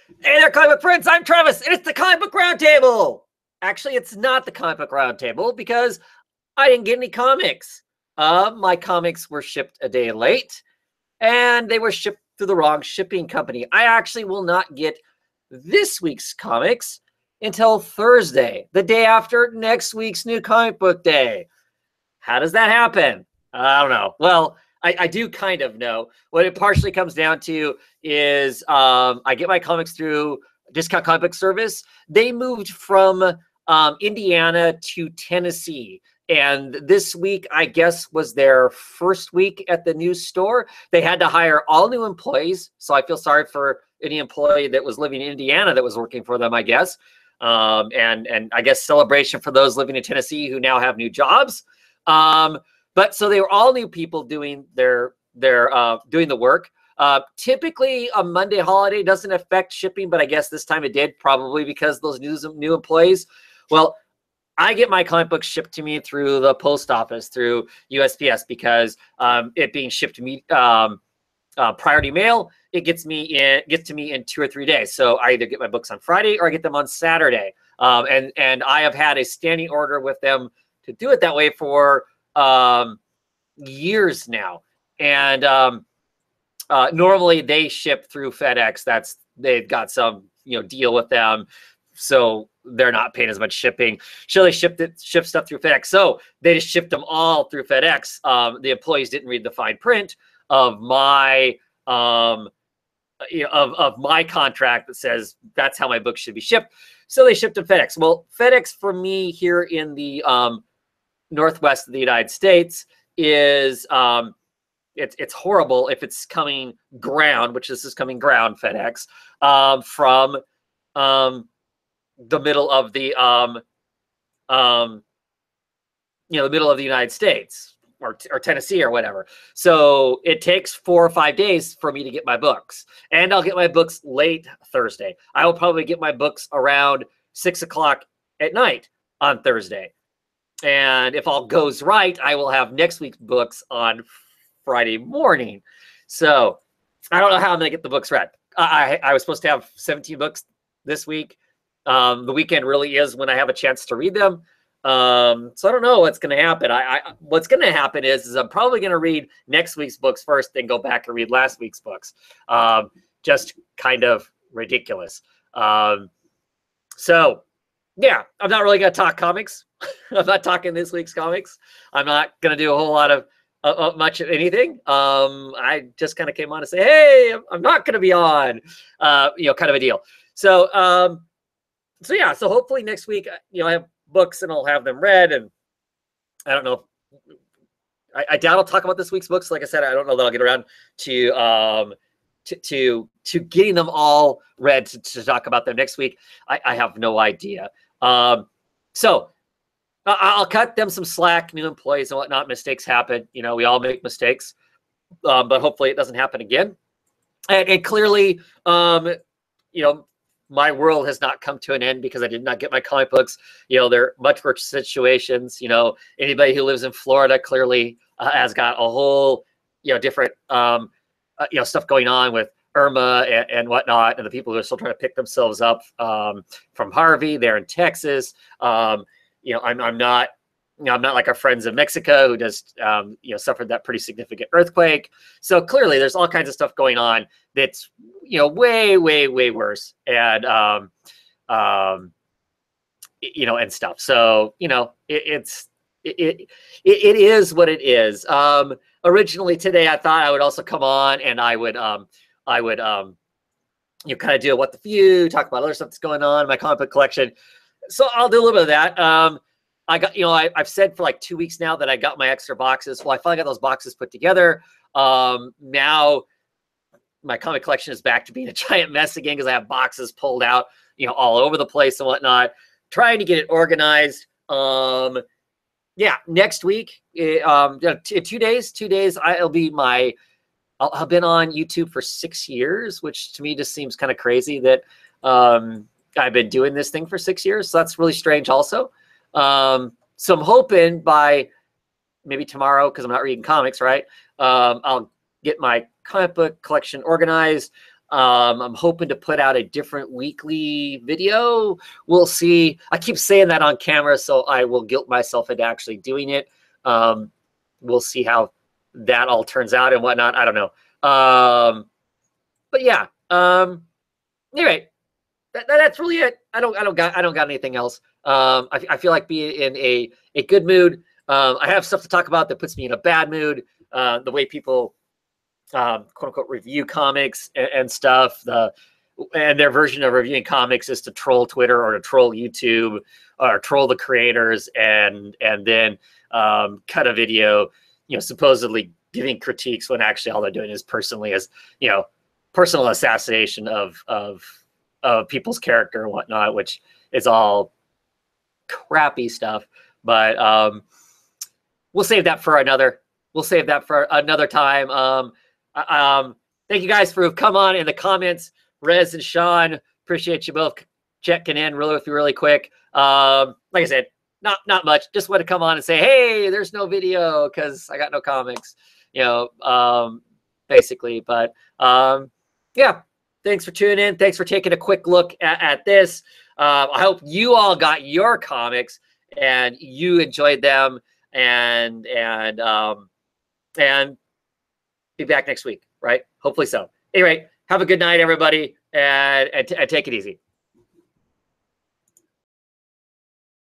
Hey there, comic book friends. I'm Travis, and it's the Comic Book Roundtable. Actually, it's not the Comic Book Roundtable because I didn't get any comics. My comics were shipped a day late, and they were shipped through the wrong shipping company. I actually will not get this week's comics until Thursday, the day after next week's new comic book day. How does that happen? I don't know. Well, I do kind of know. What it partially comes down to is I get my comics through Discount Comic Book Service. They moved from Indiana to Tennessee. And this week, I guess, was their first week at the new store. They had to hire all new employees. So I feel sorry for any employee that was living in Indiana that was working for them, I guess. And I guess celebration for those living in Tennessee who now have new jobs. But so they were all new people doing doing the work. Typically a Monday holiday doesn't affect shipping, but I guess this time it did, probably because those new employees. Well, I get my comic books shipped to me through the post office, through USPS, because it being shipped to me priority mail, it gets to me in 2 or 3 days. So I either get my books on Friday or I get them on Saturday. And I have had a standing order with them to do it that way for years now. And normally they ship through FedEx. They've got some deal with them, so they're not paying as much shipping. So they ship stuff through FedEx. So they just shipped them all through FedEx. The employees didn't read the fine print of my of my contract that says that's how my books should be shipped. So they shipped them FedEx. Well, FedEx for me here in the Northwest of the United States is it's horrible if it's coming ground, which this is coming ground FedEx from the middle of the the middle of the United States or Tennessee or whatever. So it takes 4 or 5 days for me to get my books, and I'll get my books late Thursday. I will probably get my books around 6 o'clock at night on Thursday. And if all goes right, I will have next week's books on Friday morning. So I don't know how I'm going to get the books read. I was supposed to have 17 books this week. The weekend really is when I have a chance to read them. So I don't know what's going to happen. What's going to happen is I'm probably going to read next week's books first, then go back and read last week's books. Just kind of ridiculous. So yeah, I'm not really going to talk comics. I'm not talking this week's comics. I'm not going to do a whole lot of much of anything. I just kind of came on to say, hey, I'm not going to be on, kind of a deal. So, yeah, so hopefully next week, I have books and I'll have them read. And I don't know. I doubt I'll talk about this week's books. Like I said, I don't know that I'll get around to getting them all read to talk about them next week. I have no idea. So I'll cut them some slack, new employees and whatnot. Mistakes happen. We all make mistakes, but hopefully it doesn't happen again. And clearly, my world has not come to an end because I did not get my comic books. There are much worse situations. Anybody who lives in Florida clearly has got a whole, different, stuff going on with Irma and whatnot, and the people who are still trying to pick themselves up from Harvey. They're in Texas. I'm not like our friends in Mexico who just suffered that pretty significant earthquake. So clearly, there's all kinds of stuff going on that's way worse, and and stuff. So it is what it is. Originally today, I thought I would also come on and I would kind of do What the Few, talk about other stuff that's going on in my comic book collection. So I'll do a little bit of that. I got, I've said for like 2 weeks now that I got my extra boxes. Well, I finally got those boxes put together. Now my comic collection is back to being a giant mess again because I have boxes pulled out, all over the place and whatnot. Trying to get it organized. Yeah, next week, 2 days, I've been on YouTube for 6 years, which to me just seems kind of crazy that I've been doing this thing for 6 years. So that's really strange also. So I'm hoping by maybe tomorrow, because I'm not reading comics, right? I'll get my comic book collection organized. I'm hoping to put out a different weekly video. We'll see. I keep saying that on camera, so I will guilt myself into actually doing it. We'll see how that all turns out and whatnot. I don't know. But yeah. Anyway, that's really it. I don't got anything else. I feel like being in a good mood. I have stuff to talk about that puts me in a bad mood. The way people quote unquote review comics and stuff. And their version of reviewing comics is to troll Twitter or to troll YouTube or troll the creators and then cut a video, supposedly giving critiques when actually all they're doing is personal assassination of people's character and whatnot, which is all crappy stuff. But we'll save that for another. We'll save that for another time. Thank you guys for come on in the comments. Rez and Sean, appreciate you both checking in really quick. Like I said, not much. Just want to come on and say, hey, there's no video because I got no comics, basically. But yeah, thanks for tuning in. Thanks for taking a quick look at this. I hope you all got your comics and you enjoyed them and be back next week, right? Hopefully so. Anyway, have a good night, everybody, and take it easy.